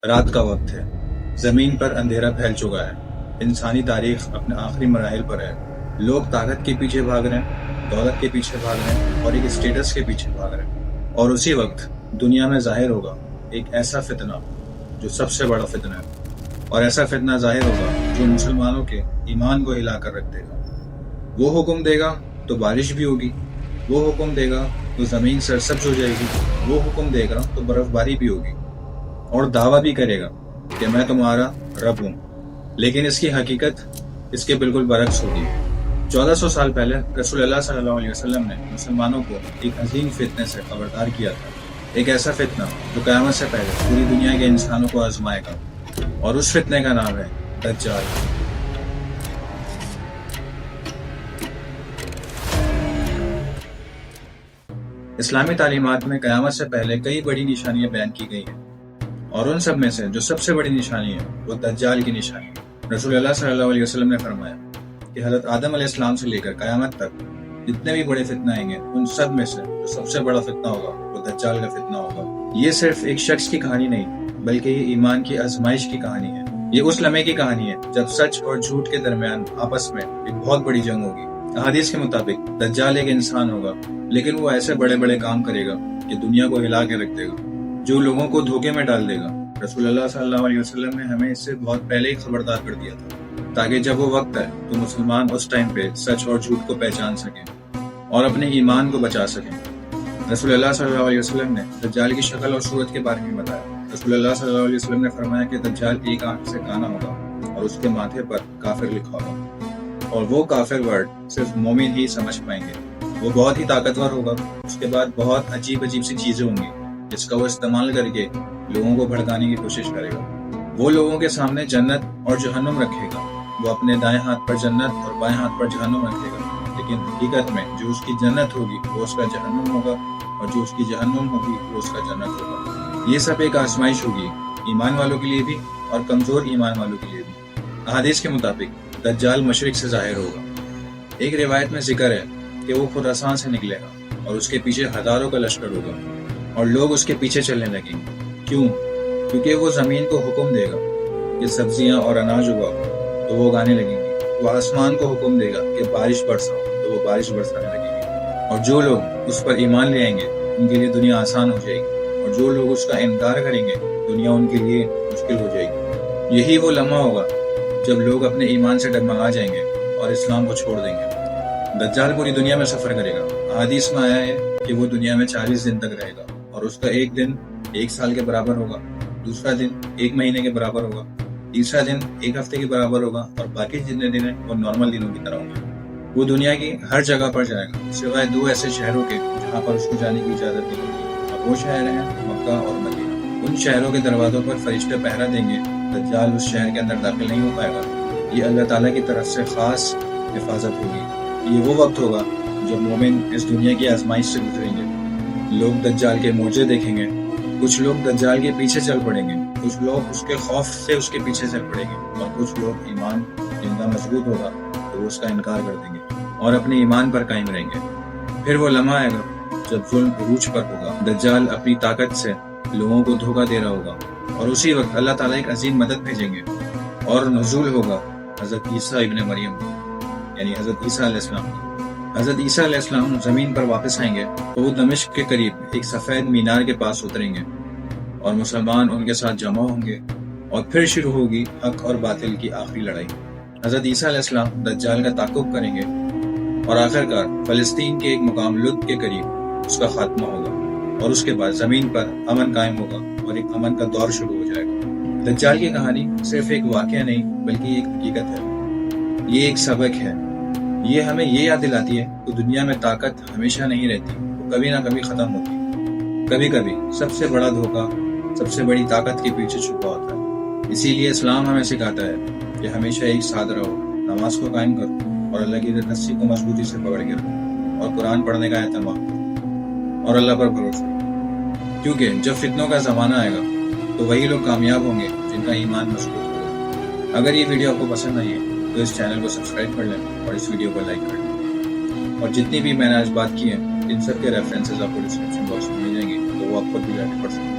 رات کا وقت ہے، زمین پر اندھیرا پھیل چکا ہے، انسانی تاریخ اپنے آخری مراحل پر ہے۔ لوگ طاقت کے پیچھے بھاگ رہے ہیں، دولت کے پیچھے بھاگ رہے ہیں اور ایک اسٹیٹس کے پیچھے بھاگ رہے ہیں، اور اسی وقت دنیا میں ظاہر ہوگا ایک ایسا فتنہ جو سب سے بڑا فتنہ ہے، اور ایسا فتنہ ظاہر ہوگا جو مسلمانوں کے ایمان کو ہلا کر رکھ دے گا۔ وہ حکم دے گا تو بارش بھی ہوگی، وہ حکم دے گا تو زمین سرسبز ہو جائے گی، وہ حکم دے گا تو برف باری بھی ہوگی، اور دعویٰ بھی کرے گا کہ میں تمہارا رب ہوں، لیکن اس کی حقیقت اس کے بالکل برعکس ہوگی۔ 1400 سال پہلے رسول اللہ صلی اللہ علیہ وسلم نے مسلمانوں کو ایک عظیم فتنے سے خبردار کیا تھا، ایک ایسا فتنہ جو قیامت سے پہلے پوری دنیا کے انسانوں کو آزمائے گا، اور اس فتنے کا نام ہے دجال۔ اسلامی تعلیمات میں قیامت سے پہلے کئی بڑی نشانیاں بیان کی گئی ہیں، اور ان سب میں سے جو سب سے بڑی نشانی ہے وہ دجال کی نشانی ہے۔ رسول اللہ صلی اللہ علیہ وسلم نے فرمایا کہ حضرت آدم علیہ السلام سے لے کر قیامت تک جتنے بھی بڑے فتنہ آئیں گے، ان سب میں سے جو سب سے بڑا فتنہ ہوگا وہ دجال کا فتنہ ہوگا۔ یہ صرف ایک شخص کی کہانی نہیں، بلکہ یہ ایمان کی آزمائش کی کہانی ہے۔ یہ اس لمحے کی کہانی ہے جب سچ اور جھوٹ کے درمیان آپس میں ایک بہت بڑی جنگ ہوگی۔ احادیث کے مطابق دجال ایک انسان ہوگا، لیکن وہ ایسے بڑے بڑے کام کرے گا کہ دنیا کو ہلا کے رکھ دے گا، جو لوگوں کو دھوکے میں ڈال دے گا۔ رسول اللہ صلی اللہ علیہ وسلم نے ہمیں اس سے بہت پہلے ہی خبردار کر دیا تھا، تاکہ جب وہ وقت ہے تو مسلمان اس ٹائم پہ سچ اور جھوٹ کو پہچان سکیں اور اپنے ایمان کو بچا سکیں۔ رسول اللہ صلی اللہ علیہ وسلم نے دجال کی شکل اور صورت کے بارے میں بتایا۔ رسول اللہ صلی اللہ علیہ وسلم نے فرمایا کہ دجال ایک آنکھ سے کانا ہوگا اور اس کے ماتھے پر کافر لکھا ہوگا، اور وہ کافر ورڈ صرف مومن ہی سمجھ پائیں گے۔ وہ بہت ہی طاقتور ہوگا، اس کے بعد بہت عجیب سی چیزیں ہوں گی جس کا وہ استعمال کر کے لوگوں کو بھڑکانے کی کوشش کرے گا۔ وہ لوگوں کے سامنے جنت اور جہنم رکھے گا، وہ اپنے دائیں ہاتھ پر جنت اور بائیں ہاتھ پر جہنم رکھے گا، لیکن حقیقت میں جو اس کی جنت ہوگی وہ اس کا جہنم ہوگا، اور جو اس کی جہنم ہوگی وہ اس کا جنت ہوگا۔ یہ سب ایک آزمائش ہوگی، ایمان والوں کے لیے بھی اور کمزور ایمان والوں کے لیے بھی۔ احادیث کے مطابق دجال مشرق سے ظاہر ہوگا۔ ایک روایت میں ذکر ہے کہ وہ خراسان سے نکلے گا اور اس کے پیچھے ہزاروں کا لشکر ہوگا، اور لوگ اس کے پیچھے چلنے لگیں گے۔ کیوں؟ کیونکہ وہ زمین کو حکم دے گا کہ سبزیاں اور اناج اگاؤ، تو وہ اگانے لگیں گے۔ وہ آسمان کو حکم دے گا کہ بارش برساؤ، تو وہ بارش برسانے لگیں گے۔ اور جو لوگ اس پر ایمان لے آئیں گے ان کے لیے دنیا آسان ہو جائے گی، اور جو لوگ اس کا انکار کریں گے دنیا ان کے لیے مشکل ہو جائے گی۔ یہی وہ لمحہ ہوگا جب لوگ اپنے ایمان سے ڈگمگا جائیں گے اور اسلام کو چھوڑ دیں گے۔ دجال پوری دنیا میں سفر کرے گا۔ احادیث میں آیا ہے کہ وہ دنیا میں 40 دن تک رہے گا، اور اس کا ایک دن 1 سال کے برابر ہوگا، دوسرا دن 1 مہینے کے برابر ہوگا، تیسرا دن 1 ہفتے کے برابر ہوگا، اور باقی جتنے دن ہیں وہ نارمل دنوں کی طرح ہوں گے۔ وہ دنیا کی ہر جگہ پر جائے گا سوائے 2 ایسے شہروں کے جہاں پر اس کو جانے کی اجازت نہیں ہوگی، اور وہ شہر ہیں مکہ اور مدینہ۔ ان شہروں کے دروازوں پر فرشتے پہرا دیں گے، دجال اس شہر کے اندر داخل نہیں ہو پائے گا۔ یہ اللہ تعالیٰ کی طرف سے خاص حفاظت ہوگی۔ یہ وہ وقت ہوگا جب مومن اس دنیا کی آزمائش سے گزریں گے۔ لوگ دجال کے معجزے دیکھیں گے، کچھ لوگ دجال کے پیچھے چل پڑیں گے، کچھ لوگ اس کے خوف سے اس کے پیچھے چل پڑیں گے، اور کچھ لوگ ایمان جن کا مضبوط ہوگا تو وہ اس کا انکار کر دیں گے اور اپنے ایمان پر قائم رہیں گے۔ پھر وہ لمحہ آئے گا جب ظلم عروج پر ہوگا۔ دجال اپنی طاقت سے لوگوں کو دھوکہ دے رہا ہوگا، اور اسی وقت اللہ تعالیٰ ایک عظیم مدد بھیجیں گے، اور نزول ہوگا حضرت عیسیٰ ابن مریم، یعنی حضرت عیسیٰ علیہ السلام۔ حضرت عیسیٰ علیہ السلام زمین پر واپس آئیں گے تو وہ دمشق کے قریب ایک سفید مینار کے پاس اتریں گے، اور مسلمان ان کے ساتھ جمع ہوں گے، اور پھر شروع ہوگی حق اور باطل کی آخری لڑائی۔ حضرت عیسیٰ علیہ السلام دجال کا تعاقب کریں گے، اور آخرکار فلسطین کے ایک مقام لد کے قریب اس کا خاتمہ ہوگا، اور اس کے بعد زمین پر امن قائم ہوگا اور ایک امن کا دور شروع ہو جائے گا۔ دجال کی کہانی صرف ایک واقعہ نہیں بلکہ ایک حقیقت ہے، یہ ایک سبق ہے۔ یہ ہمیں یہ یاد دلاتی ہے کہ دنیا میں طاقت ہمیشہ نہیں رہتی، وہ کبھی نہ کبھی ختم ہوتی۔ کبھی کبھی سب سے بڑا دھوکہ سب سے بڑی طاقت کے پیچھے چھپا ہوتا ہے۔ اسی لیے اسلام ہمیں سکھاتا ہے کہ ہمیشہ ایک ساتھ رہو، نماز کو قائم کرو، اور اللہ کی رسی کو مضبوطی سے پکڑ کے رکھو، اور قرآن پڑھنے کا اہتمام کرو، اور اللہ پر بھروسہ کرو، کیونکہ جب فتنوں کا زمانہ آئے گا تو وہی لوگ کامیاب ہوں گے جن کا ایمان مضبوط ہوگا۔ اگر یہ ویڈیو آپ کو پسند آئی ہے تو اس چینل کو سبسکرائب کر لیں اور اس ویڈیو کو لائک کر لیں، اور جتنی بھی میں نے آج بات کی ہے ان سب کے ریفرنسز آپ کو ڈسکرپشن باکس میں مل جائیں گے، تو وہ آپ خود بھی جا کے پڑھ سکتے ہیں۔